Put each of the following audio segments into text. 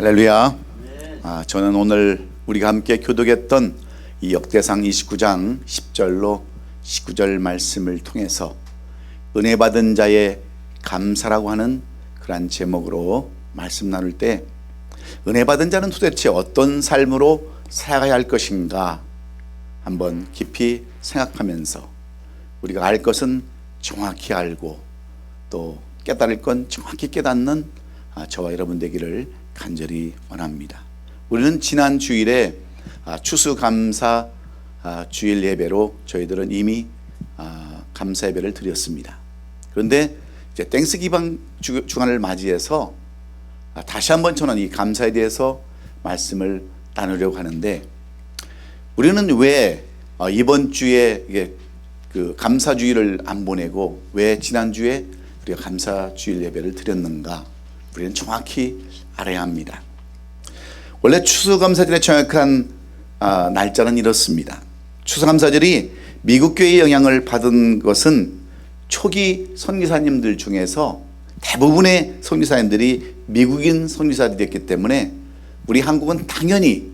할렐루야. 저는 오늘 우리가 함께 교독했던 이 역대상 29장 10절로 19절 말씀을 통해서 은혜 받은 자의 감사라고 하는 그러한 제목으로 말씀 나눌 때, 은혜 받은 자는 도대체 어떤 삶으로 살아가야 할 것인가 한번 깊이 생각하면서 우리가 알 것은 정확히 알고 또 깨달을 건 정확히 깨닫는 저와 여러분 되기를 간절히 원합니다. 우리는 지난 주일에 추수감사 주일 예배로 저희들은 이미 감사 예배를 드렸습니다. 그런데 이제 땡스기방 주간을 맞이해서 다시 한번 저는 이 감사에 대해서 말씀을 나누려고 하는데, 우리는 왜 이번 주에 그 감사 주일을 안 보내고 왜 지난 주에 우리가 감사 주일 예배를 드렸는가, 우리는 정확히 알아야 합니다. 원래 추수감사절의 정확한 날짜는 이렇습니다. 추수감사절이 미국 교회의 영향을 받은 것은 초기 선교사님들 중에서 대부분의 선교사님들이 미국인 선교사들이었기 때문에 우리 한국은 당연히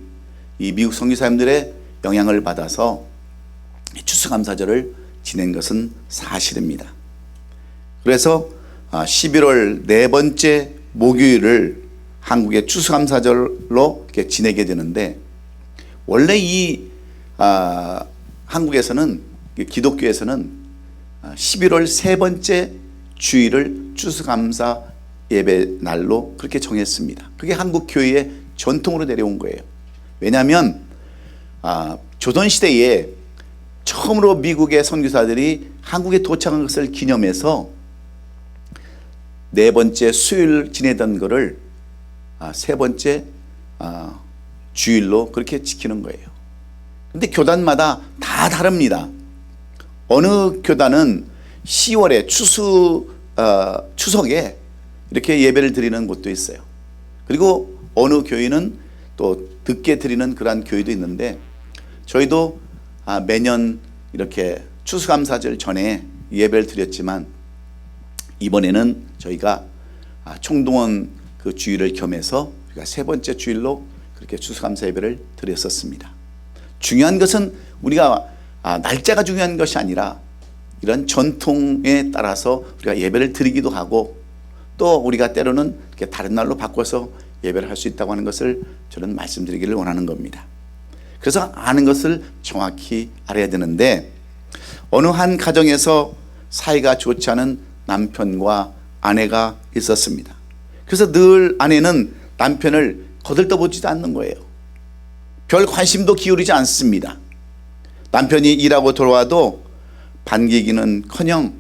이 미국 선교사님들의 영향을 받아서 추수감사절을 지낸 것은 사실입니다. 그래서 11월 네 번째 목요일을 한국의 추수감사절로 이렇게 지내게 되는데, 원래 이 한국에서는, 기독교에서는 11월 세 번째 주일을 추수감사 예배 날로 그렇게 정했습니다. 그게 한국 교회의 전통으로 내려온 거예요. 왜냐하면 조선시대에 처음으로 미국의 선교사들이 한국에 도착한 것을 기념해서 네 번째 수요일 지내던 거를 세 번째 주일로 그렇게 지키는 거예요. 그런데 교단마다 다 다릅니다. 어느 교단은 10월에 추석에 이렇게 예배를 드리는 곳도 있어요. 그리고 어느 교회는 또 늦게 드리는 그러한 교회도 있는데, 저희도 매년 이렇게 추수감사절 전에 예배를 드렸지만 이번에는 저희가 총동원 그 주일을 겸해서 우리가 세 번째 주일로 그렇게 추수감사 예배를 드렸었습니다. 중요한 것은 우리가 날짜가 중요한 것이 아니라 이런 전통에 따라서 우리가 예배를 드리기도 하고, 또 우리가 때로는 이렇게 다른 날로 바꿔서 예배를 할 수 있다고 하는 것을 저는 말씀드리기를 원하는 겁니다. 그래서 아는 것을 정확히 알아야 되는데, 어느 한 가정에서 사이가 좋지 않은 남편과 아내가 있었습니다. 그래서 늘 아내는 남편을 거들떠보지도 않는 거예요. 별 관심도 기울이지 않습니다. 남편이 일하고 돌아와도 반기기는커녕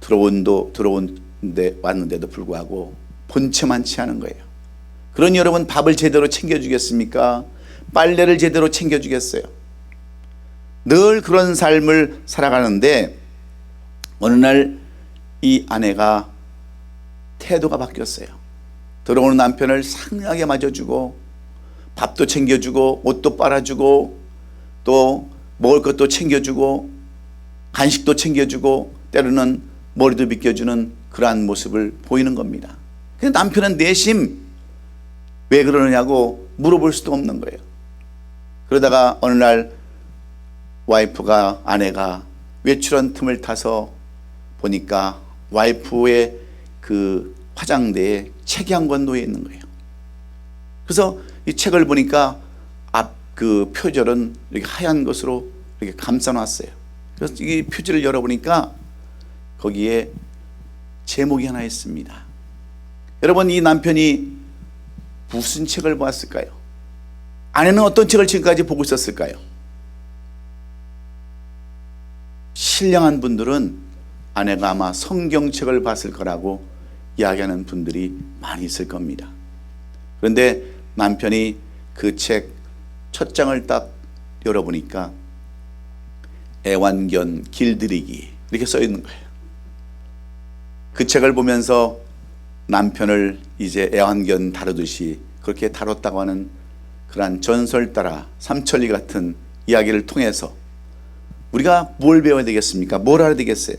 들어온데 왔는데도 불구하고 본체만 취하는 거예요. 그러니 여러분, 밥을 제대로 챙겨주겠습니까? 빨래를 제대로 챙겨주겠어요? 늘 그런 삶을 살아가는데, 어느 날 이 아내가 태도가 바뀌었어요. 들어오는 남편을 상냥하게 맞아주고, 밥도 챙겨주고, 옷도 빨아주고, 또 먹을 것도 챙겨주고, 간식도 챙겨주고, 때로는 머리도 빗겨주는 그러한 모습을 보이는 겁니다. 근데 남편은 내심 왜 그러느냐고 물어볼 수도 없는 거예요. 그러다가 어느 날 아내가 외출한 틈을 타서 보니까 와이프의 그 화장대에 책이 한 권 놓여 있는 거예요. 그래서 이 책을 보니까 앞 그 표절은 이렇게 하얀 것으로 이렇게 감싸놨어요. 그래서 이 표지를 열어보니까 거기에 제목이 하나 있습니다. 여러분, 이 남편이 무슨 책을 보았을까요? 아내는 어떤 책을 지금까지 보고 있었을까요? 신령한 분들은 아내가 아마 성경책을 봤을 거라고 이야기하는 분들이 많이 있을 겁니다. 그런데 남편이 그 책 첫 장을 딱 열어보니까 애완견 길들이기 이렇게 써 있는 거예요. 그 책을 보면서 남편을 이제 애완견 다루듯이 그렇게 다뤘다고 하는 그러한 전설 따라 삼천리 같은 이야기를 통해서 우리가 뭘 배워야 되겠습니까? 뭘 알아야 되겠어요?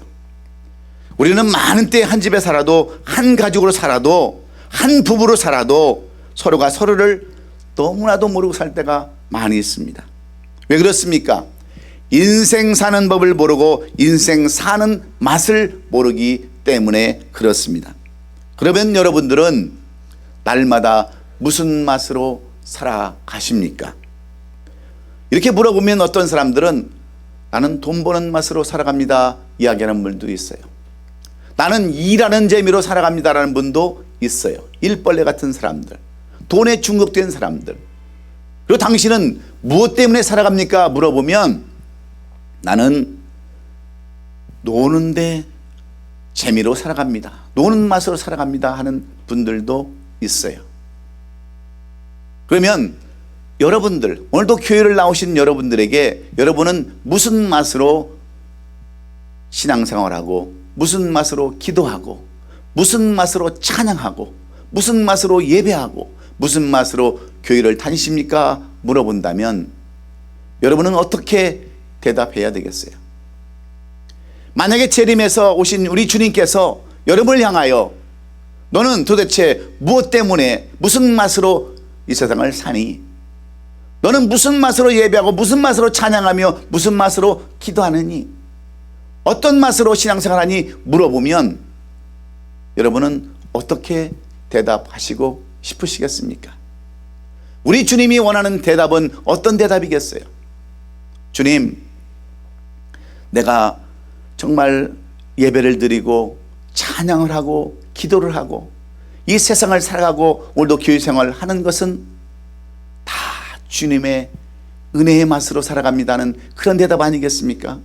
우리는 많은 때 한 집에 살아도, 한 가족으로 살아도, 한 부부로 살아도 서로가 서로를 너무나도 모르고 살 때가 많이 있습니다. 왜 그렇습니까? 인생 사는 법을 모르고 인생 사는 맛을 모르기 때문에 그렇습니다. 그러면 여러분들은 날마다 무슨 맛으로 살아가십니까? 이렇게 물어보면 어떤 사람들은 나는 돈 버는 맛으로 살아갑니다 이야기하는 분도 있어요. 나는 일하는 재미로 살아갑니다라는 분도 있어요. 일벌레 같은 사람들, 돈에 중독된 사람들. 그리고 당신은 무엇 때문에 살아갑니까? 물어보면 나는 노는데 재미로 살아갑니다, 노는 맛으로 살아갑니다 하는 분들도 있어요. 그러면 여러분들, 오늘도 교회를 나오신 여러분들에게 여러분은 무슨 맛으로 신앙생활하고 무슨 맛으로 기도하고 무슨 맛으로 찬양하고 무슨 맛으로 예배하고 무슨 맛으로 교회를 다니십니까? 물어본다면 여러분은 어떻게 대답해야 되겠어요? 만약에 재림에서 오신 우리 주님께서 여러분을 향하여 너는 도대체 무엇 때문에 무슨 맛으로 이 세상을 사니? 너는 무슨 맛으로 예배하고 무슨 맛으로 찬양하며 무슨 맛으로 기도하느니? 어떤 맛으로 신앙생활하니? 물어보면 여러분은 어떻게 대답하시고 싶으시겠습니까? 우리 주님이 원하는 대답은 어떤 대답이겠어요? 주님, 내가 정말 예배를 드리고 찬양을 하고 기도를 하고 이 세상을 살아가고 오늘도 교회 생활을 하는 것은 다 주님의 은혜의 맛으로 살아갑니다는 그런 대답 아니겠습니까?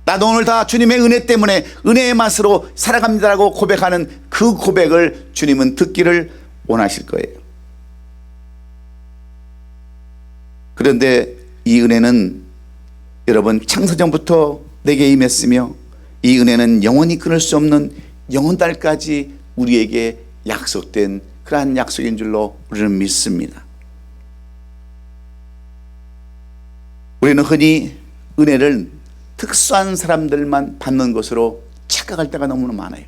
나도 오늘 다 주님의 은혜 때문에 은혜의 맛으로 살아갑니다라고 고백하는 그 고백을 주님은 듣기를 원하실 거예요. 그런데 이 은혜는 여러분 창세전부터 내게 임했으며 이 은혜는 영원히 끊을 수 없는 영원달까지 우리에게 약속된 그러한 약속인 줄로 우리는 믿습니다. 우리는 흔히 은혜를 특수한 사람들만 받는 것으로 착각할 때가 너무나 많아요.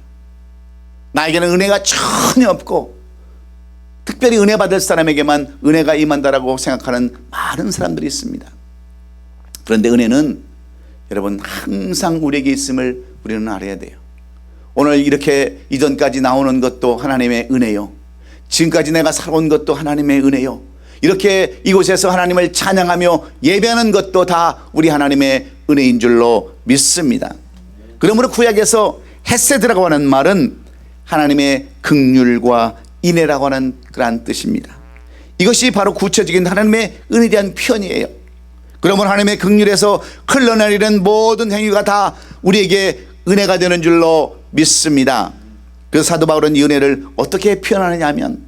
나에게는 은혜가 전혀 없고 특별히 은혜 받을 사람에게만 은혜가 임한다라고 생각하는 많은 사람들이 있습니다. 그런데 은혜는 여러분 항상 우리에게 있음을 우리는 알아야 돼요. 오늘 이렇게 이전까지 나오는 것도 하나님의 은혜요, 지금까지 내가 살아온 것도 하나님의 은혜요, 이렇게 이곳에서 하나님을 찬양하며 예배하는 것도 다 우리 하나님의 은혜인 줄로 믿습니다. 그러므로 구약에서 헤세드라고 하는 말은 하나님의 긍휼과 인애라고 하는 그러한 뜻입니다. 이것이 바로 구체적인 하나님의 은혜에 대한 표현이에요. 그러면 하나님의 긍휼에서 흘러내리는 모든 행위가 다 우리에게 은혜가 되는 줄로 믿습니다. 그래서 사도 바울은 이 은혜를 어떻게 표현하느냐 하면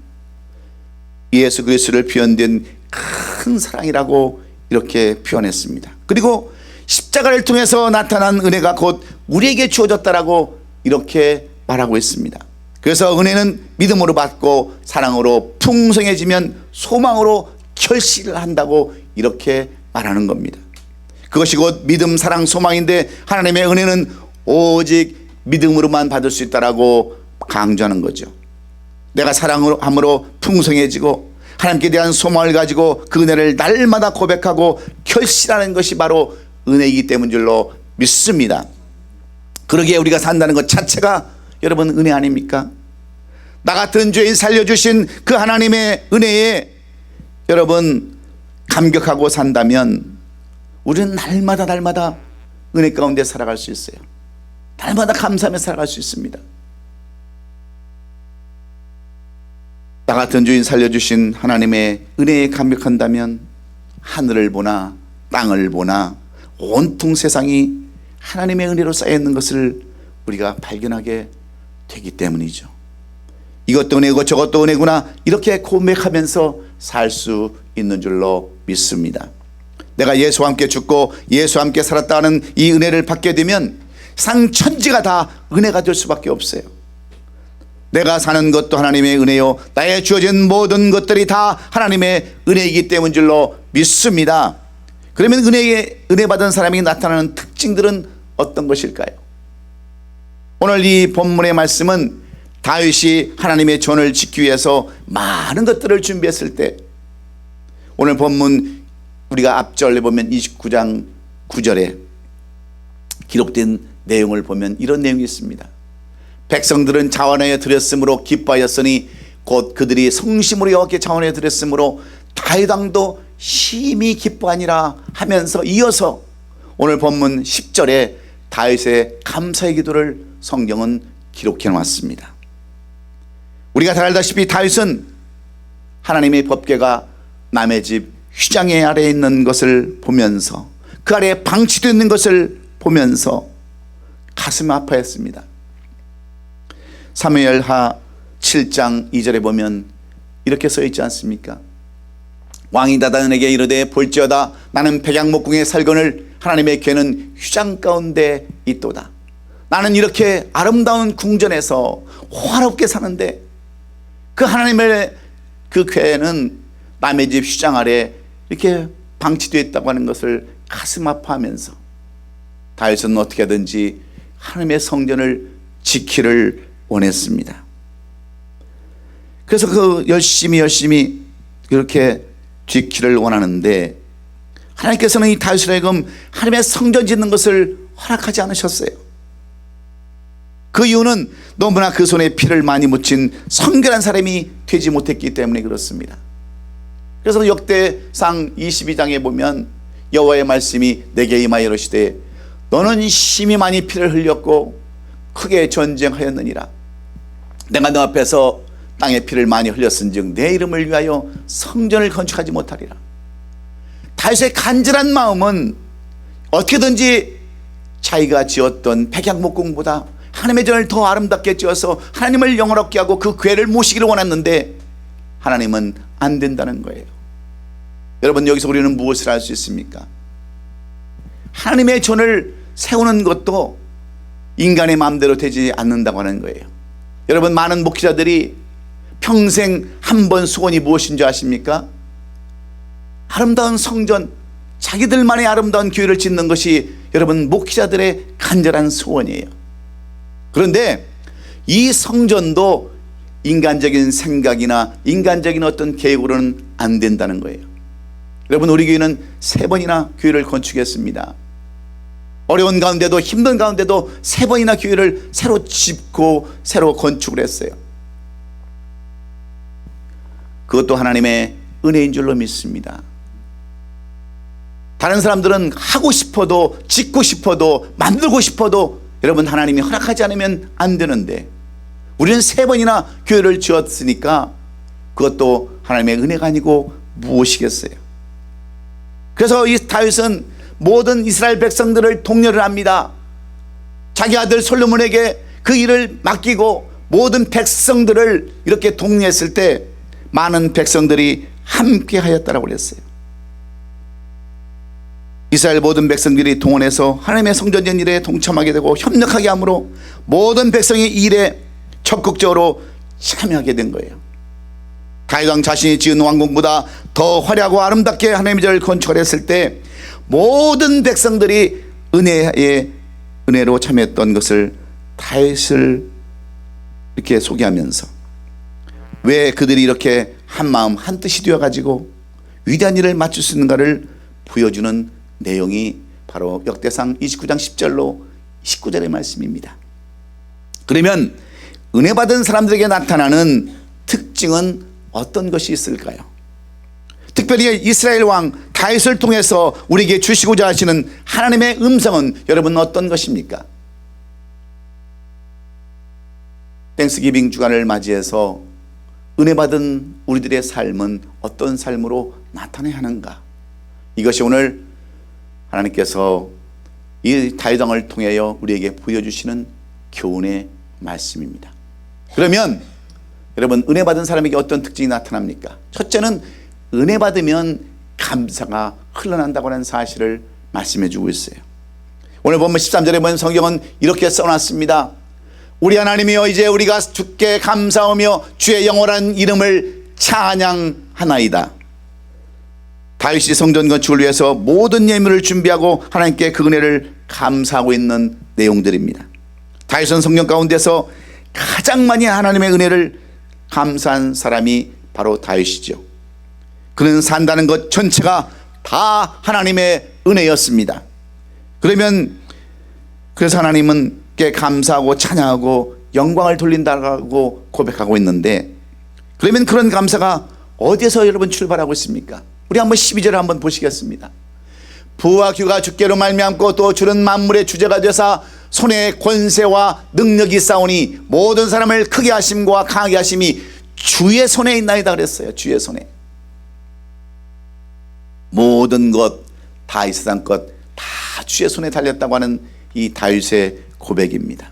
예수 그리스도를 표현된 큰 사랑이라고 이렇게 표현했습니다. 그리고 십자가를 통해서 나타난 은혜가 곧 우리에게 주어졌다라고 이렇게 말하고 있습니다. 그래서 은혜는 믿음으로 받고 사랑으로 풍성해지면 소망으로 결실을 한다고 이렇게 말하는 겁니다. 그것이 곧 믿음, 사랑, 소망인데 하나님의 은혜는 오직 믿음으로만 받을 수 있다라고 강조하는 거죠. 내가 사랑함으로 풍성해지고 하나님께 대한 소망을 가지고 그 은혜를 날마다 고백하고 결실하는 것이 바로 은혜이기 때문인 줄로 믿습니다. 그러기에 우리가 산다는 것 자체가 여러분 은혜 아닙니까? 나 같은 죄인 살려주신 그 하나님의 은혜에 여러분 감격하고 산다면 우리는 날마다 은혜 가운데 살아갈 수 있어요. 날마다 감사하며 살아갈 수 있습니다. 나 같은 죄인 살려주신 하나님의 은혜에 감격한다면 하늘을 보나 땅을 보나 온통 세상이 하나님의 은혜로 쌓여있는 것을 우리가 발견하게 되기 때문이죠. 이것도 은혜고 저것도 은혜구나 이렇게 고백하면서 살 수 있는 줄로 믿습니다. 내가 예수와 함께 죽고 예수와 함께 살았다는 이 은혜를 받게 되면 상천지가 다 은혜가 될 수밖에 없어요. 내가 사는 것도 하나님의 은혜요, 나에 주어진 모든 것들이 다 하나님의 은혜이기 때문인 줄로 믿습니다. 그러면 은혜 받은 사람이 나타나는 특징들은 어떤 것일까요? 오늘 이 본문의 말씀은 다윗이 하나님의 전을 지키기 위해서 많은 것들을 준비했을 때, 오늘 본문 우리가 앞절에 보면 29장 9절에 기록된 내용을 보면 이런 내용이 있습니다. 백성들은 자원하여 드렸으므로 기뻐하였으니 곧 그들이 성심으로 여호와께 자원하여 드렸으므로 다윗 왕도 심히 기뻐하니라 하면서 이어서 오늘 본문 10절에 다윗의 감사의 기도를 성경은 기록해 놨습니다. 우리가 잘 알다시피 다윗은 하나님의 법궤가 남의 집 휘장의 아래에 있는 것을 보면서, 그 아래에 방치되어 있는 것을 보면서 가슴 아파했습니다. 사무엘하 7장 2절에 보면 이렇게 써 있지 않습니까? 왕이 다단에게 이르되 볼지어다 나는 백양목궁에 살거늘 하나님의 궤는 휘장 가운데 있도다. 나는 이렇게 아름다운 궁전에서 화롭게 사는데 그 하나님의 그 궤는 남의 집 휘장 아래 이렇게 방치되어 있다고 하는 것을 가슴 아파하면서 다윗은 어떻게든지 하나님의 성전을 지키를 원했습니다. 그래서 그 열심히 그렇게 지키를 원하는데 하나님께서는 이 다윗에게 하나님의 성전 짓는 것을 허락하지 않으셨어요. 그 이유는 너무나 그 손에 피를 많이 묻힌 성결한 사람이 되지 못했기 때문에 그렇습니다. 그래서 역대상 22장에 보면 여호와의 말씀이 내게 임하여 이르시되 너는 심히 많이 피를 흘렸고 크게 전쟁하였느니라. 내가 너 앞에서 땅에 피를 많이 흘렸은즉 내 이름을 위하여 성전을 건축하지 못하리라. 다윗의 간절한 마음은 어떻게든지 자기가 지었던 백양목궁보다 하나님의 전을 더 아름답게 지어서 하나님을 영원롭게 하고 그 궤를 모시기를 원했는데 하나님은 안 된다는 거예요. 여러분, 여기서 우리는 무엇을 알 수 있습니까? 하나님의 전을 세우는 것도 인간의 마음대로 되지 않는다고 하는 거예요. 여러분, 많은 목회자들이 평생 한 번 소원이 무엇인지 아십니까? 아름다운 성전, 자기들만의 아름다운 교회를 짓는 것이 여러분 목회자들의 간절한 소원이에요. 그런데 이 성전도 인간적인 생각이나 인간적인 어떤 계획으로는 안 된다는 거예요. 여러분, 우리 교회는 3번이나 교회를 건축했습니다. 어려운 가운데도 힘든 가운데도 3번이나 교회를 새로 짓고 새로 건축을 했어요. 그것도 하나님의 은혜인 줄로 믿습니다. 다른 사람들은 하고 싶어도 짓고 싶어도 만들고 싶어도 여러분 하나님이 허락하지 않으면 안 되는데 우리는 3번이나 교회를 지었으니까 그것도 하나님의 은혜가 아니고 무엇이겠어요? 그래서 이 다윗은 모든 이스라엘 백성들을 독려를 합니다. 자기 아들 솔로몬에게 그 일을 맡기고 모든 백성들을 이렇게 독려했을 때 많은 백성들이 함께 하였다라고 그랬어요. 이스라엘 모든 백성들이 동원해서 하나님의 성전전 일에 동참하게 되고 협력하게 함으로 모든 백성이 일에 적극적으로 참여하게 된 거예요. 다윗 왕 자신이 지은 왕궁보다 더 화려하고 아름답게 하나님의 전을 건축을 했을 때 모든 백성들이 은혜로 참여했던 것을 다윗을 이렇게 소개하면서 왜 그들이 이렇게 한 마음 한 뜻이 되어가지고 위대한 일을 맡을 수 있는가를 보여주는 내용이 바로 역대상 29장 10절로 19절의 말씀입니다. 그러면 은혜 받은 사람들에게 나타나는 특징은 어떤 것이 있을까요? 특별히 이스라엘 왕 다윗을 통해서 우리에게 주시고자 하시는 하나님의 음성은 여러분 어떤 것입니까? 땡스기빙 주간을 맞이해서 은혜 받은 우리들의 삶은 어떤 삶으로 나타나야 하는가? 이것이 오늘 하나님께서 이 다윗 왕을 통하여 우리에게 보여주시는 교훈의 말씀입니다. 그러면 여러분 은혜 받은 사람에게 어떤 특징이 나타납니까? 첫째는 은혜 받으면 감사가 흘러난다고 하는 사실을 말씀해 주고 있어요. 오늘 본문 13절에 보면 성경은 이렇게 써놨습니다. 우리 하나님이여 이제 우리가 주께 감사하며 주의 영원한 이름을 찬양하나이다. 다윗이 성전 건축을 위해서 모든 예물을 준비하고 하나님께 그 은혜를 감사하고 있는 내용들입니다. 다윗은 성경 가운데서 가장 많이 하나님의 은혜를 감사한 사람이 바로 다윗이죠. 그는 산다는 것 전체가 다 하나님의 은혜였습니다. 그래서 하나님은 께 감사하고 찬양하고 영광을 돌린다고 고백하고 있는데, 그러면 그런 감사가 어디에서 여러분 출발하고 있습니까? 우리 한번 12절을 한번 보시겠습니다. 부와 규가 주께로 말미암고 또 주는 만물의 주제가 되사 손에 권세와 능력이 있사오니 모든 사람을 크게 하심과 강하게 하심이 주의 손에 있나이다 그랬어요. 주의 손에. 모든 것, 다 이 세상 것 다 주의 손에 달렸다고 하는 이 다윗의 고백입니다.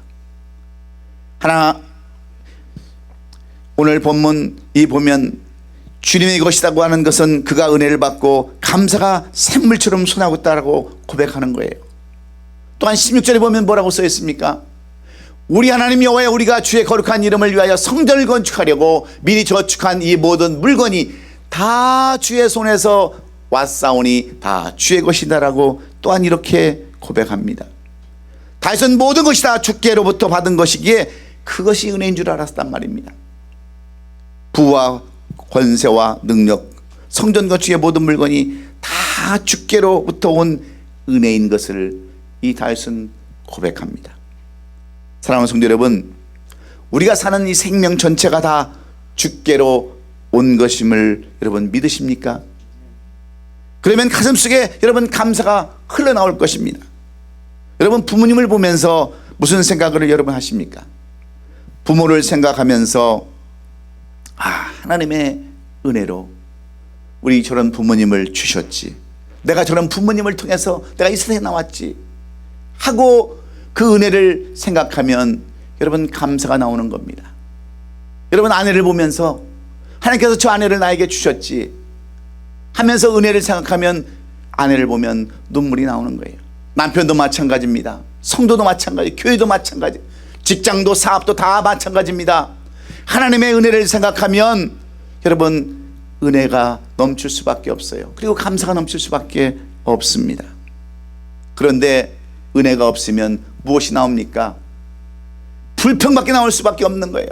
오늘 본문 보면 주님의 것이라고 하는 것은 그가 은혜를 받고 감사가 샘물처럼 솟아오고 있다고 고백하는 거예요. 또한 16절에 보면 뭐라고 써 있습니까? 우리 하나님 여호와여, 우리가 주의 거룩한 이름을 위하여 성전을 건축하려고 미리 저축한 이 모든 물건이 다 주의 손에서 왔사오니 다 주의 것이다라고 또한 이렇게 고백합니다. 다윗은 모든 것이 다 주께로부터 받은 것이기에 그것이 은혜인 줄 알았단 말입니다. 부와 권세와 능력, 성전 건축의 모든 물건이 다 주께로부터 온 은혜인 것을 이 다윗은 고백합니다. 사랑하는 성도 여러분, 우리가 사는 이 생명 전체가 다 주께로 온 것임을 여러분 믿으십니까? 그러면 가슴속에 여러분 감사가 흘러나올 것입니다. 여러분 부모님을 보면서 무슨 생각을 여러분 하십니까? 부모를 생각하면서 하나님의 은혜로 우리 저런 부모님을 주셨지, 내가 저런 부모님을 통해서 내가 이 세상에 나왔지 하고 그 은혜를 생각하면 여러분 감사가 나오는 겁니다. 여러분 아내를 보면서 하나님께서 저 아내를 나에게 주셨지 하면서 은혜를 생각하면 아내를 보면 눈물이 나오는 거예요. 남편도 마찬가지입니다. 성도도 마찬가지, 교회도 마찬가지, 직장도 사업도 다 마찬가지입니다. 하나님의 은혜를 생각하면 여러분 은혜가 넘칠 수밖에 없어요. 그리고 감사가 넘칠 수밖에 없습니다. 그런데 은혜가 없으면 무엇이 나옵니까? 불평밖에 나올 수밖에 없는 거예요.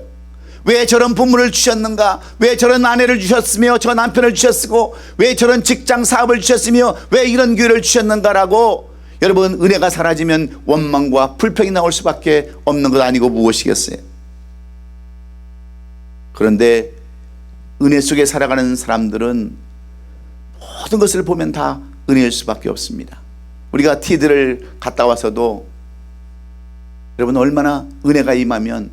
왜 저런 부모를 주셨는가? 왜 저런 아내를 주셨으며 저 남편을 주셨고 왜 저런 직장 사업을 주셨으며 왜 이런 교회를 주셨는가라고 여러분 은혜가 사라지면 원망과 불평이 나올 수밖에 없는 것 아니고 무엇이겠어요? 그런데 은혜 속에 살아가는 사람들은 모든 것을 보면 다 은혜일 수밖에 없습니다. 우리가 티들을 갔다 와서도 여러분 얼마나 은혜가 임하면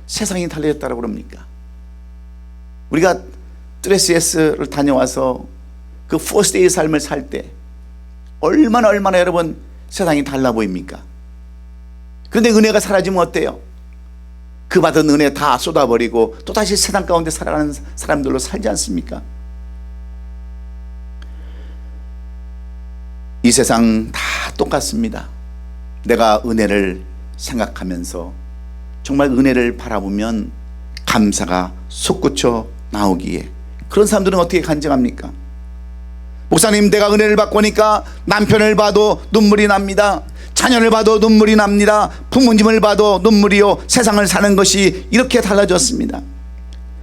세상이 달라졌다고 그럽니까? 우리가 트레스에스를 다녀와서 그 포스트데이 삶을 살 때 얼마나 여러분 세상이 달라 보입니까? 그런데 은혜가 사라지면 어때요? 그 받은 은혜 다 쏟아버리고 또다시 세상 가운데 살아가는 사람들로 살지 않습니까? 이 세상 다 똑같습니다. 내가 은혜를 생각하면서 정말 은혜를 바라보면 감사가 솟구쳐 나오기에 그런 사람들은 어떻게 간증합니까? 목사님, 내가 은혜를 받고 오니까 남편을 봐도 눈물이 납니다. 자녀를 봐도 눈물이 납니다. 부모님을 봐도 눈물이요. 세상을 사는 것이 이렇게 달라졌습니다.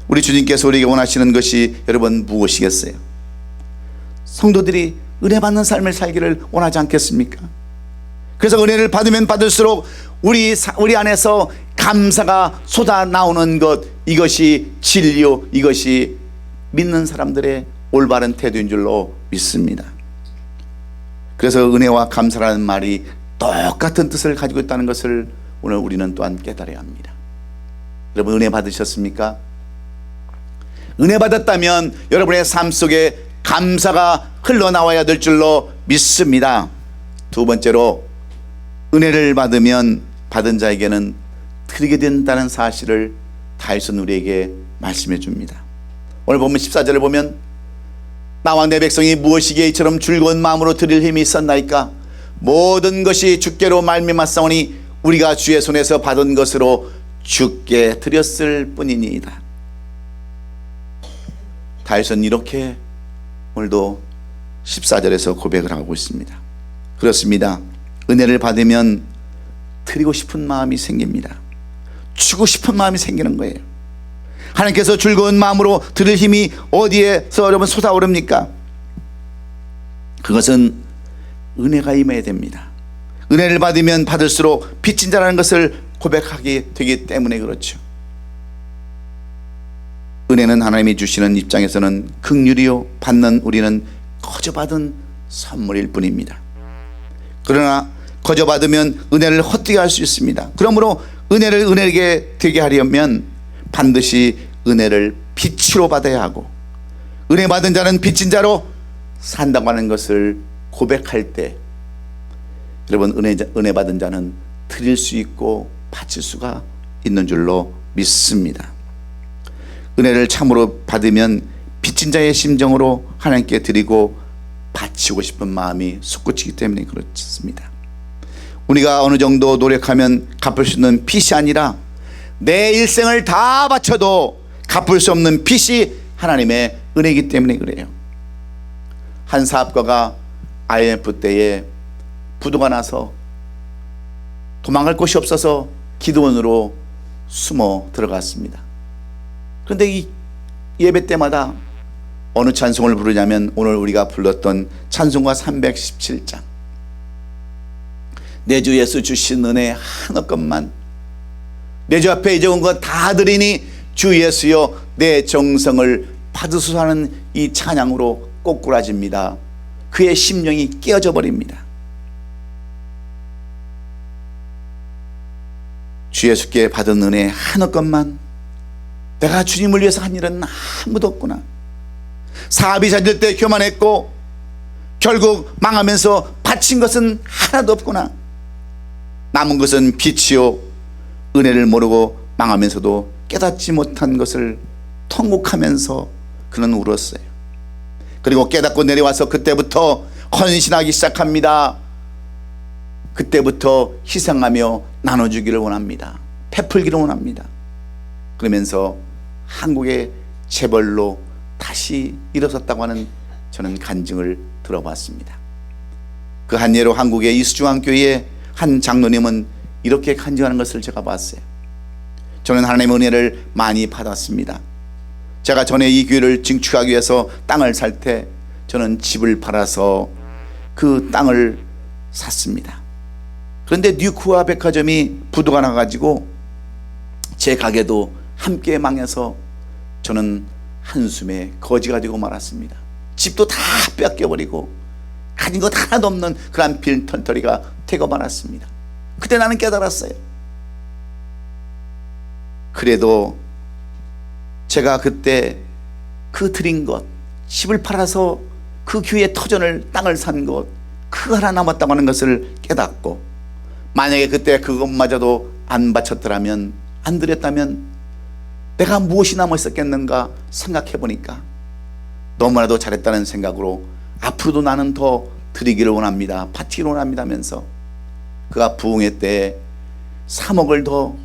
우리 주님께서 우리에게 원하시는 것이 여러분 무엇이겠어요? 성도들이 은혜 받는 삶을 살기를 원하지 않겠습니까? 그래서 은혜를 받으면 받을수록 우리 안에서 감사가 쏟아 나오는 것, 이것이 진리요, 이것이 믿는 사람들의 올바른 태도인 줄로 믿습니다. 그래서 은혜와 감사라는 말이 똑같은 뜻을 가지고 있다는 것을 오늘 우리는 또한 깨달아야 합니다. 여러분 은혜 받으셨습니까? 은혜 받았다면 여러분의 삶 속에 감사가 흘러나와야 될 줄로 믿습니다. 두 번째로 은혜를 받으면 받은 자에게는 드리게 된다는 사실을 다윗은 우리에게 말씀해 줍니다. 오늘 보면 14절을 보면 나와 내 백성이 무엇이기에 이처럼 즐거운 마음으로 드릴 힘이 있었나이까? 모든 것이 주께로 말미암았사오니 우리가 주의 손에서 받은 것으로 주께 드렸을 뿐이니이다. 다윗은 이렇게 오늘도 14절에서 고백을 하고 있습니다. 그렇습니다. 은혜를 받으면 드리고 싶은 마음이 생깁니다. 주고 싶은 마음이 생기는 거예요. 하나님께서 즐거운 마음으로 드릴 힘이 어디에서 여러분 솟아오릅니까? 그것은 은혜가 임해야 됩니다. 은혜를 받으면 받을수록 빚진 자라는 것을 고백하게 되기 때문에 그렇죠. 은혜는 하나님이 주시는 입장에서는 긍휼이요, 받는 우리는 거저 받은 선물일 뿐입니다. 그러나 거저 받으면 은혜를 헛되게 할 수 있습니다. 그러므로 은혜를 은혜에게 되게 하려면 반드시 은혜를 빛으로 받아야 하고, 은혜 받은 자는 빚진 자로 산다고 하는 것을 고백할 때 여러분, 은혜 받은 자는 드릴 수 있고 바칠 수가 있는 줄로 믿습니다. 은혜를 참으로 받으면 빚진 자의 심정으로 하나님께 드리고 바치고 싶은 마음이 솟구치기 때문에 그렇습니다. 우리가 어느 정도 노력하면 갚을 수 있는 빚이 아니라 내 일생을 다 바쳐도 갚을 수 없는 빚이 하나님의 은혜이기 때문에 그래요. 한 사업가가 IMF 때에 부도가 나서 도망갈 곳이 없어서 기도원으로 숨어 들어갔습니다. 그런데 이 예배 때마다 어느 찬송을 부르냐면 오늘 우리가 불렀던 찬송가 317장, 내 주 예수 주신 은혜 하나것만, 내 주 앞에 이제 온 것 다 드리니 주 예수여 내 정성을 받으소서 하는 이 찬양으로 꼬꾸라집니다. 그의 심령이 깨어져 버립니다. 주 예수께 받은 은혜 하나것만, 내가 주님을 위해서 한 일은 아무도 없구나. 사업이 잘 될 때 교만했고 결국 망하면서 바친 것은 하나도 없구나. 남은 것은 빛이요, 은혜를 모르고 망하면서도 깨닫지 못한 것을 통곡하면서 그는 울었어요. 그리고 깨닫고 내려와서 그때부터 헌신하기 시작합니다. 그때부터 희생하며 나눠주기를 원합니다. 베풀기를 원합니다. 그러면서 한국의 재벌로 다시 일어섰다고 하는 저는 간증을 들어봤습니다. 그 한 예로 한국의 이수중앙교회의 한 장로님은 이렇게 간증하는 것을 제가 봤어요. 저는 하나님의 은혜를 많이 받았습니다. 제가 전에 이 교회를 증축하기 위해서 땅을 살 때 저는 집을 팔아서 그 땅을 샀습니다. 그런데 뉴쿠아 백화점이 부도가 나가지고 제 가게도 함께 망해서 저는 한숨에 거지가 되고 말았습니다. 집도 다 뺏겨버리고 가진 것 하나도 없는 그런 빈털터리가 되고 말았습니다. 그때 나는 깨달았어요. 그래도 제가 그때 그 드린 것, 집을 팔아서 그 교회 터전을 땅을 산 것, 그거 하나 남았다고 하는 것을 깨닫고, 만약에 그때 그것마저도 안 바쳤더라면, 안 드렸다면 내가 무엇이 남아 있었겠는가 생각해 보니까 너무나도 잘했다는 생각으로 앞으로도 나는 더 드리기를 원합니다, 바치기를 원합니다 하면서 그가 부흥회 때 3억을 더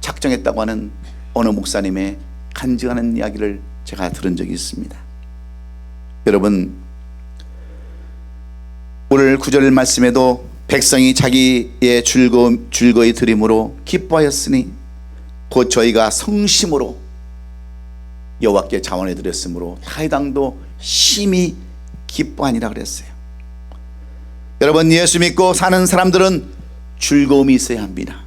작정했다고 하는 어느 목사님의 간증하는 이야기를 제가 들은 적이 있습니다. 여러분, 오늘 9절 말씀에도 백성이 자기의 즐거이 드림으로 기뻐하였으니 곧 저희가 성심으로 여호와께 자원해 드렸으므로 타의당도 심히 기뻐하니라 그랬어요. 여러분, 예수 믿고 사는 사람들은 즐거움이 있어야 합니다.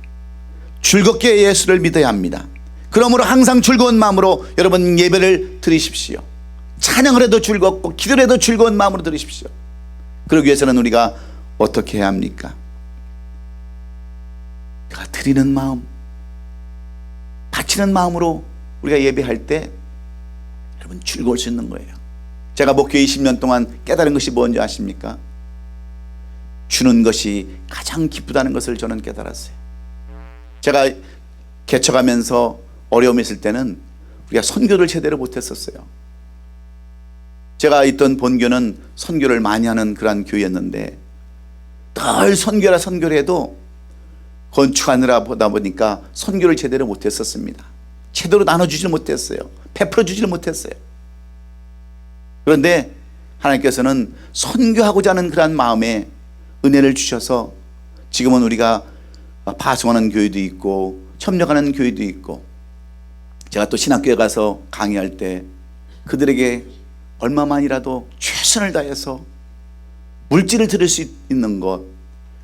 즐겁게 예수를 믿어야 합니다. 그러므로 항상 즐거운 마음으로 여러분 예배를 드리십시오. 찬양을 해도 즐겁고 기도를 해도 즐거운 마음으로 드리십시오. 그러기 위해서는 우리가 어떻게 해야 합니까? 내가 드리는 마음, 바치는 마음으로 우리가 예배할 때 여러분 즐거울 수 있는 거예요. 제가 목회 20년 동안 깨달은 것이 뭔지 아십니까? 주는 것이 가장 기쁘다는 것을 저는 깨달았어요. 제가 개척하면서 어려움이 있을 때는 우리가 선교를 제대로 못했었어요. 제가 있던 본교는 선교를 많이 하는 그런 교회였는데 늘 선교를 해도 건축하느라 보다 보니까 선교를 제대로 못했었습니다. 제대로 나눠주질 못했어요. 베풀어주질 못했어요. 그런데 하나님께서는 선교하고자 하는 그런 마음에 은혜를 주셔서 지금은 우리가 파송하는 교회도 있고 협력하는 교회도 있고, 제가 또 신학교에 가서 강의할 때 그들에게 얼마만이라도 최선을 다해서 물질을 드릴 수 있는 것,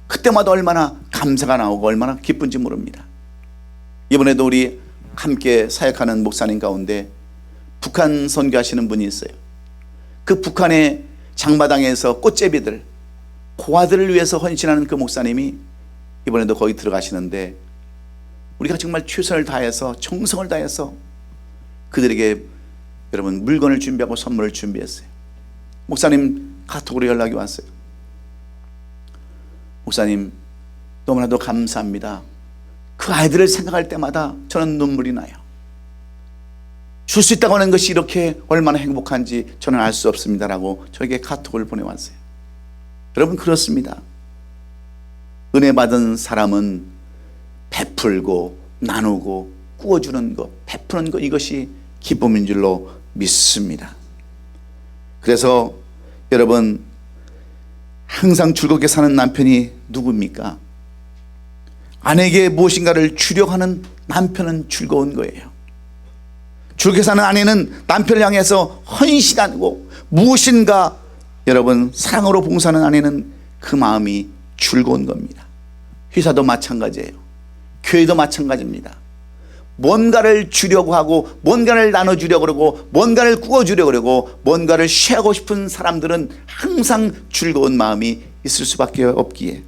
그때마다 얼마나 감사가 나오고 얼마나 기쁜지 모릅니다. 이번에도 우리 함께 사역하는 목사님 가운데 북한 선교하시는 분이 있어요. 그 북한의 장마당에서 꽃제비들, 고아들을 위해서 헌신하는 그 목사님이 이번에도 거기 들어가시는데, 우리가 정말 최선을 다해서 정성을 다해서 그들에게 여러분 물건을 준비하고 선물을 준비했어요. 목사님 카톡으로 연락이 왔어요. 목사님 너무나도 감사합니다. 그 아이들을 생각할 때마다 저는 눈물이 나요. 줄 수 있다고 하는 것이 이렇게 얼마나 행복한지 저는 알 수 없습니다라고 저에게 카톡을 보내왔어요. 여러분, 그렇습니다. 은혜 받은 사람은 베풀고 나누고 꾸어주는 것, 베푸는 것, 이것이 기쁨인 줄로 믿습니다. 그래서 여러분, 항상 즐겁게 사는 남편이 누굽니까? 아내에게 무엇인가를 주려고 하는 남편은 즐거운 거예요. 즐겁게 사는 아내는 남편을 향해서 헌신하고 무엇인가 여러분 사랑으로 봉사하는 아내는 그 마음이 즐거운 겁니다. 회사도 마찬가지예요. 교회도 마찬가지입니다. 뭔가를 주려고 하고 뭔가를 나눠주려고 그러고 뭔가를 꾸어주려고 그러고 뭔가를 쉐어하고 싶은 사람들은 항상 즐거운 마음이 있을 수밖에 없기에,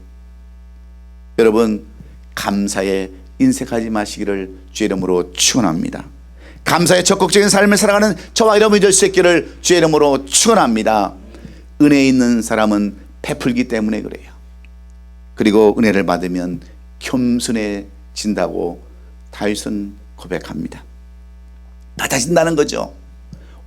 여러분 감사에 인색하지 마시기를 주의 이름으로 축원합니다. 감사의 적극적인 삶을 살아가는 저와 여러분이 될 수 있기를 주의 이름으로 축원합니다. 은혜 있는 사람은 베풀기 때문에 그래요. 그리고 은혜를 받으면 겸손해진다고 다윗은 고백합니다. 받아진다는 거죠.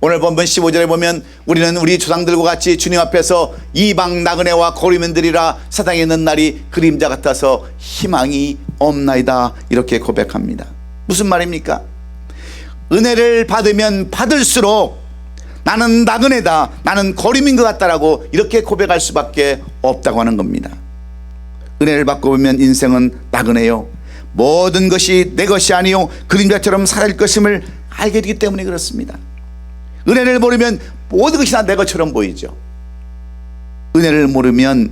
오늘 본문 15절에 보면 우리는 우리 조상들과 같이 주님 앞에서 이방 나그네와 거리민들이라 사당에 있는 날이 그림자 같아서 희망이 없나이다, 이렇게 고백합니다. 무슨 말입니까? 은혜를 받으면 받을수록 나는 나그네다, 나는 거리민 것 같다라고 이렇게 고백할 수밖에 없다고 하는 겁니다. 은혜를 받고 보면 인생은 나그네요, 모든 것이 내 것이 아니요 그림자처럼 사라질 것임을 알게 되기 때문에 그렇습니다. 은혜를 모르면 모든 것이 다 내 것처럼 보이죠. 은혜를 모르면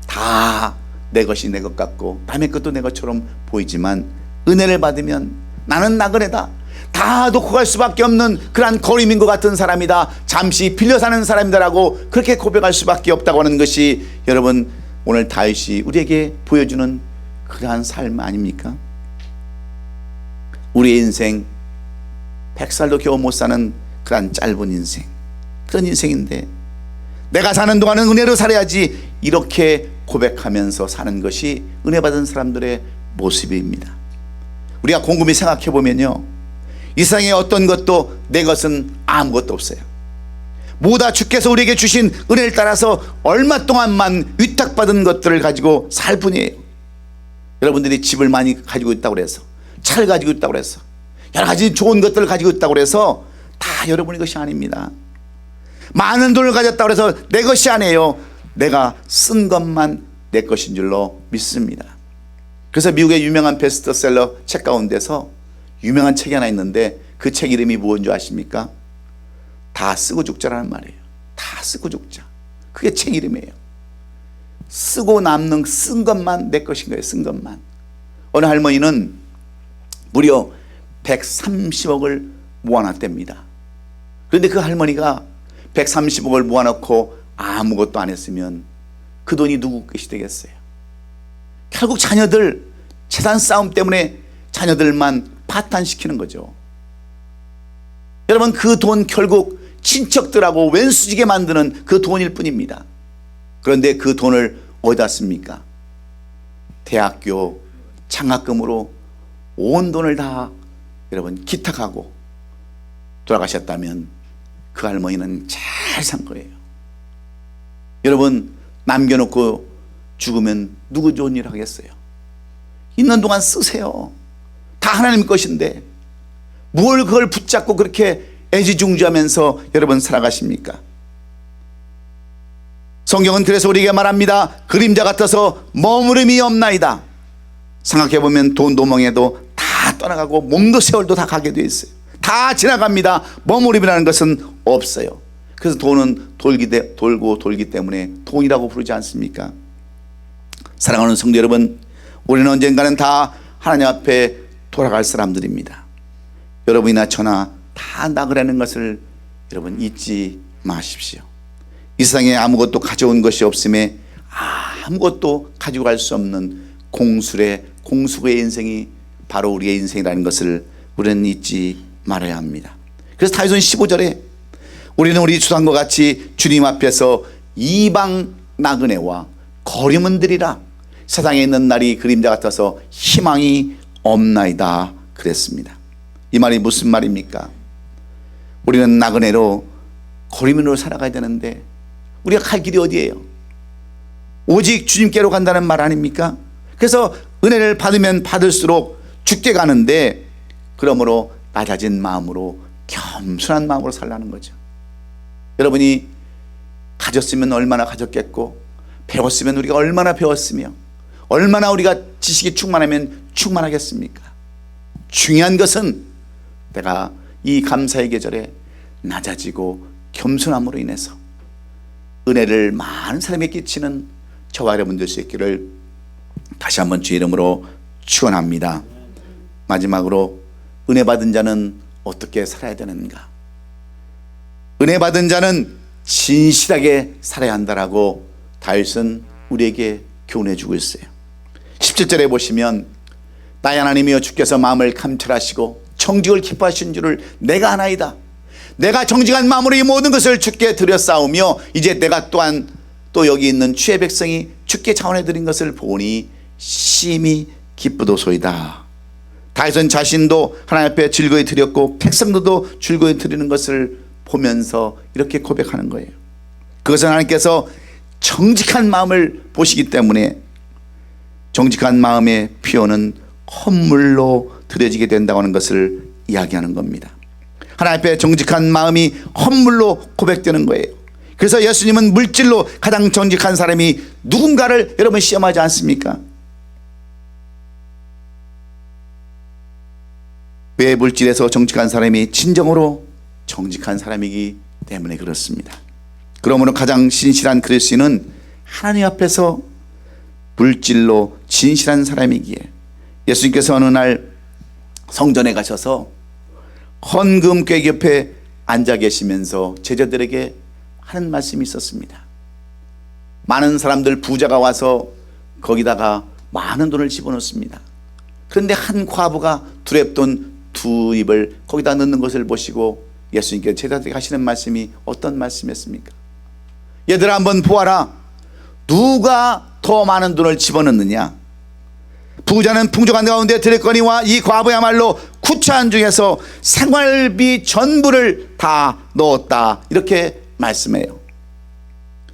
다 내 것이 내 것 같고 남의 것도 내 것처럼 보이지만, 은혜를 받으면 나는 나그네다, 다 놓고 갈 수밖에 없는 그러한 거리민 것 같은 사람이다, 잠시 빌려 사는 사람이다라고 그렇게 고백할 수밖에 없다고 하는 것이 여러분 오늘 다윗이 우리에게 보여주는 그러한 삶 아닙니까? 우리의 인생 100살도 겨우 못 사는 그러한 짧은 인생, 그런 인생인데 내가 사는 동안은 은혜로 살아야지, 이렇게 고백하면서 사는 것이 은혜 받은 사람들의 모습입니다. 우리가 곰곰이 생각해 보면요, 이 세상에 어떤 것도 내 것은 아무것도 없어요. 모두 주께서 우리에게 주신 은혜를 따라서 얼마 동안만 위탁받은 것들을 가지고 살 뿐이에요. 여러분들이 집을 많이 가지고 있다고 그래서, 차를 가지고 있다고 그래서, 여러 가지 좋은 것들을 가지고 있다고 그래서 다 여러분의 것이 아닙니다. 많은 돈을 가졌다고 해서 내 것이 아니에요. 내가 쓴 것만 내 것인 줄로 믿습니다. 그래서 미국의 유명한 베스트셀러 책 가운데서 유명한 책이 하나 있는데 그 책 이름이 무엇인 줄 아십니까? 다 쓰고 죽자라는 말이에요. 다 쓰고 죽자. 그게 책 이름이에요. 쓰고 남는, 쓴 것만 내 것인 거예요. 쓴 것만. 어느 할머니는 무려 130억을 모아놨답니다. 그런데 그 할머니가 130억을 모아놓고 아무것도 안 했으면 그 돈이 누구 것이 되겠어요? 결국 자녀들 재산 싸움 때문에 자녀들만 파탄시키는 거죠. 여러분, 그 돈 결국 친척들하고 왼수지게 만드는 그 돈일 뿐입니다. 그런데 그 돈을 어디다 씁니까? 대학교 장학금으로 온 돈을 다 여러분 기탁하고 돌아가셨다면 그 할머니는 잘 산 거예요. 여러분, 남겨놓고 죽으면 누구 좋은 일 하겠어요? 있는 동안 쓰세요. 다 하나님 것인데 뭘 그걸 붙잡고 그렇게 애지중지하면서 여러분 살아가십니까? 성경은 그래서 우리에게 말합니다. 그림자 같아서 머무름이 없나이다. 생각해보면 돈도 멍해도 다 떠나가고 몸도 세월도 다 가게 돼 있어요. 다 지나갑니다. 머무림이라는 것은 없어요. 그래서 돈은 돌고 돌기 때문에 돈이라고 부르지 않습니까? 사랑하는 성도 여러분, 우리는 언젠가는 다 하나님 앞에 돌아갈 사람들입니다. 여러분이나 저나 다 나그라는 것을 여러분 잊지 마십시오. 이 세상에 아무것도 가져온 것이 없음에 아무것도 가지고 갈 수 없는 공수의 인생이 바로 우리의 인생이라는 것을 우리는 잊지 말아야 합니다. 그래서 다윗은 15절에 우리는 우리 주상과 같이 주님 앞에서 이방 나그네와 거리면 들이라 세상에 있는 날이 그림자 같아서 희망이 없나이다 그랬습니다. 이 말이 무슨 말입니까? 우리는 나그네로 거리면으로 살아가야 되는데 우리가 갈 길이 어디예요? 오직 주님께로 간다는 말 아닙니까? 그래서 은혜를 받으면 받을수록 죽게 가는데, 그러므로 낮아진 마음으로 겸손한 마음으로 살라는 거죠. 여러분이 가졌으면 얼마나 가졌겠고, 배웠으면 우리가 얼마나 배웠으며, 얼마나 우리가 지식이 충만하면 충만하겠습니까? 중요한 것은 내가 이 감사의 계절에 낮아지고 겸손함으로 인해서 은혜를 많은 사람에게 끼치는 저와 여러분 될 수 있기를 다시 한번 주의 이름으로 축원합니다. 마지막으로 은혜 받은 자는 어떻게 살아야 되는가? 은혜 받은 자는 진실하게 살아야 한다라고 다윗은 우리에게 교훈해 주고 있어요. 17절에 보시면 나의 하나님이여 주께서 마음을 감찰하시고 정직을 기뻐하신 줄을 내가 아나이다. 내가 정직한 마음으로 이 모든 것을 주께 드렸사오며 이제 내가 또한 또 여기 있는 주의 백성이 주께 자원해 드린 것을 보니 심히 기쁘도소이다. 다윗은 자신도 하나님 앞에 즐거이 드렸고 백성들도 즐거이 드리는 것을 보면서 이렇게 고백하는 거예요. 그것은 하나님께서 정직한 마음을 보시기 때문에 정직한 마음의 피요는 헌물로 드려지게 된다고 하는 것을 이야기하는 겁니다. 하나님 앞에 정직한 마음이 헌물로 고백되는 거예요. 그래서 예수님은 물질로 가장 정직한 사람이 누군가를 여러분 시험하지 않습니까? 왜 물질에서 정직한 사람이 진정으로 정직한 사람이기 때문에 그렇습니다. 그러므로 가장 신실한 그리스도인은 하나님 앞에서 물질로 진실한 사람이기에 예수님께서 어느 날 성전에 가셔서 헌금궤 옆에 앉아 계시면서 제자들에게 하는 말씀이 있었습니다. 많은 사람들 부자가 와서 거기다가 많은 돈을 집어넣습니다. 그런데 한 과부가 두랩돈 2입을 거기다 넣는 것을 보시고 예수님께서 제자들에게 하시는 말씀이 어떤 말씀이었습니까? 얘들아 한번 보아라. 누가 더 많은 돈을 집어넣느냐? 부자는 풍족한 가운데 드렸거니와 이 과부야말로 구차한 중에서 생활비 전부를 다 넣었다. 이렇게 말씀해요.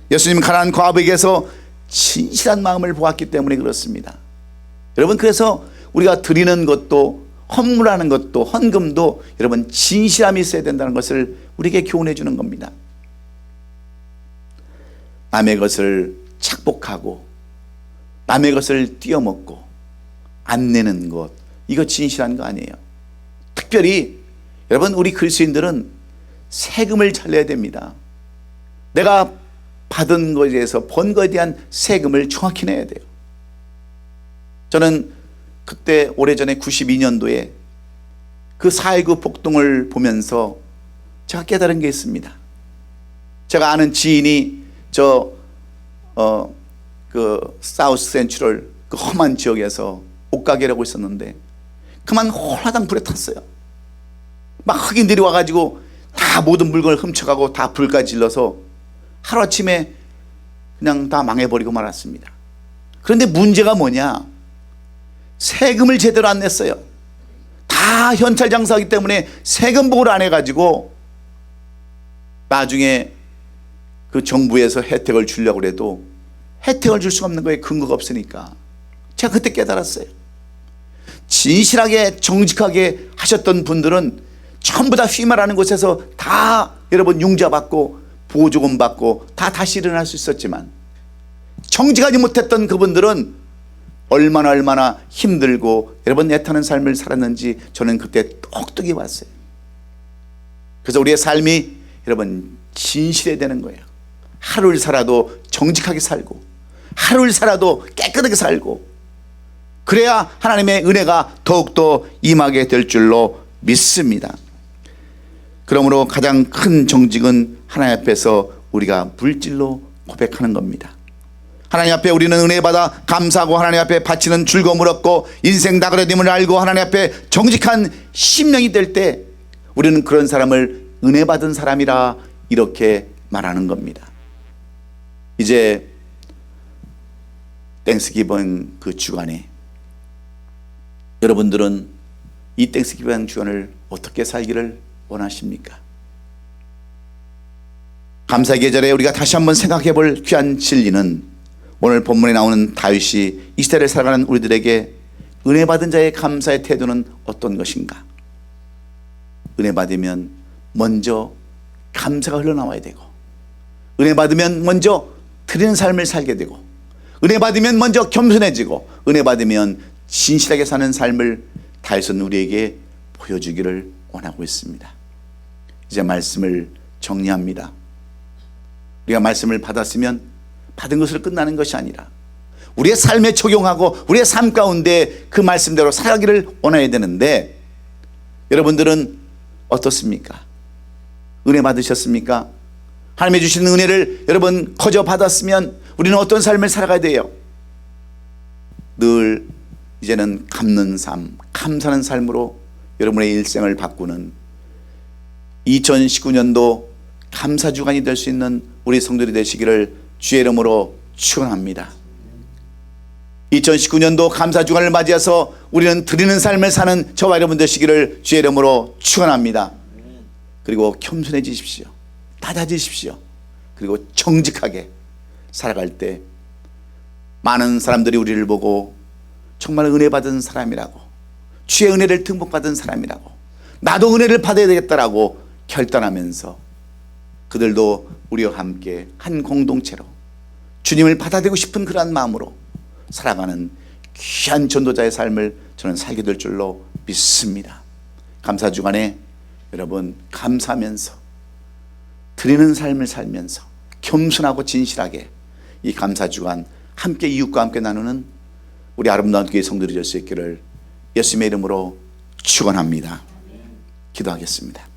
예수님은 가난한 과부에게서 진실한 마음을 보았기 때문에 그렇습니다. 여러분, 그래서 우리가 드리는 것도 헌물하는 것도 헌금도 여러분 진실함이 있어야 된다는 것을 우리에게 교훈해 주는 겁니다. 남의 것을 착복하고 남의 것을 띄어먹고 안 내는 것, 이거 진실한 거 아니에요. 특별히 여러분 우리 그리스도인들은 세금을 잘 내야 됩니다. 내가 받은 것에 대해서 번 것에 대한 세금을 정확히 내야 돼요. 저는 그때 오래전에 92년도에 그 4.19 폭동을 보면서 제가 깨달은 게 있습니다. 제가 아는 지인이 그 사우스 센트럴 그 험한 지역에서 옷가게를 하고 있었는데 그만 홀라당 불에 탔어요. 막 흑인들이 와가지고 다 모든 물건을 훔쳐가고 다 불까지 질러서 하루아침에 그냥 다 망해버리고 말았습니다. 그런데 문제가 뭐냐? 세금을 제대로 안 냈어요. 다 현찰 장사하기 때문에 세금 보고를 안 해가지고 나중에 그 정부에서 혜택을 주려고 해도 혜택을 줄 수가 없는 거예요. 근거가 없으니까. 제가 그때 깨달았어요. 진실하게 정직하게 하셨던 분들은 전부 다 휘말하는 곳에서 다 여러분 융자받고 보조금 받고 다 다시 일어날 수 있었지만 정직하지 못했던 그분들은 얼마나 힘들고 여러분 애타는 삶을 살았는지 저는 그때 똑똑히 봤어요. 그래서 우리의 삶이 여러분 진실해야 되는 거예요. 하루를 살아도 정직하게 살고 하루를 살아도 깨끗하게 살고 그래야 하나님의 은혜가 더욱더 임하게 될 줄로 믿습니다. 그러므로 가장 큰 정직은 하나님 앞에서 우리가 물질로 고백하는 겁니다. 하나님 앞에 우리는 은혜 받아 감사하고 하나님 앞에 바치는 즐거움을 얻고 인생 다 그래됨을 알고 하나님 앞에 정직한 심령이 될 때 우리는 그런 사람을 은혜 받은 사람이라 이렇게 말하는 겁니다. 이제 땡스기빙 그 주간에 여러분들은 이 땡스기빙 주간을 어떻게 살기를 원하십니까? 감사 계절에 우리가 다시 한번 생각해 볼 귀한 진리는 오늘 본문에 나오는 다윗이 이 시대를 살아가는 우리들에게 은혜 받은 자의 감사의 태도는 어떤 것인가? 은혜 받으면 먼저 감사가 흘러나와야 되고 은혜 받으면 먼저 드리는 삶을 살게 되고 은혜 받으면 먼저 겸손해지고 은혜 받으면 진실하게 사는 삶을 다윗은 우리에게 보여주기를 원하고 있습니다. 이제 말씀을 정리합니다. 우리가 말씀을 받았으면 받은 것으로 끝나는 것이 아니라 우리의 삶에 적용하고 우리의 삶 가운데 그 말씀대로 살아가기를 원해야 되는데 여러분들은 어떻습니까? 은혜 받으셨습니까? 하나님이 주시는 은혜를 여러분 거저 받았으면 우리는 어떤 삶을 살아가야 돼요? 늘 이제는 갚는 삶, 감사하는 삶으로 여러분의 일생을 바꾸는 2019년도 감사주간이 될 수 있는 우리 성도들이 되시기를 주의 이름으로 축원합니다. 2019년도 감사주간을 맞이해서 우리는 드리는 삶을 사는 저와 여러분 되시기를 주의 이름으로 축원합니다. 그리고 겸손해지십시오. 낮아지십시오. 그리고 정직하게 살아갈 때 많은 사람들이 우리를 보고 정말 은혜 받은 사람이라고 주의 은혜를 듬뿍받은 사람이라고 나도 은혜를 받아야 되겠다라고 결단하면서 그들도 우리와 함께 한 공동체로 주님을 받아들이고 싶은 그러한 마음으로 살아가는 귀한 전도자의 삶을 저는 살게 될 줄로 믿습니다. 감사주간에 여러분 감사하면서 드리는 삶을 살면서 겸손하고 진실하게 이 감사주간 함께 이웃과 함께 나누는 우리 아름다운 교회 성도들이 될 수 있기를 예수님의 이름으로 축원합니다. 기도하겠습니다.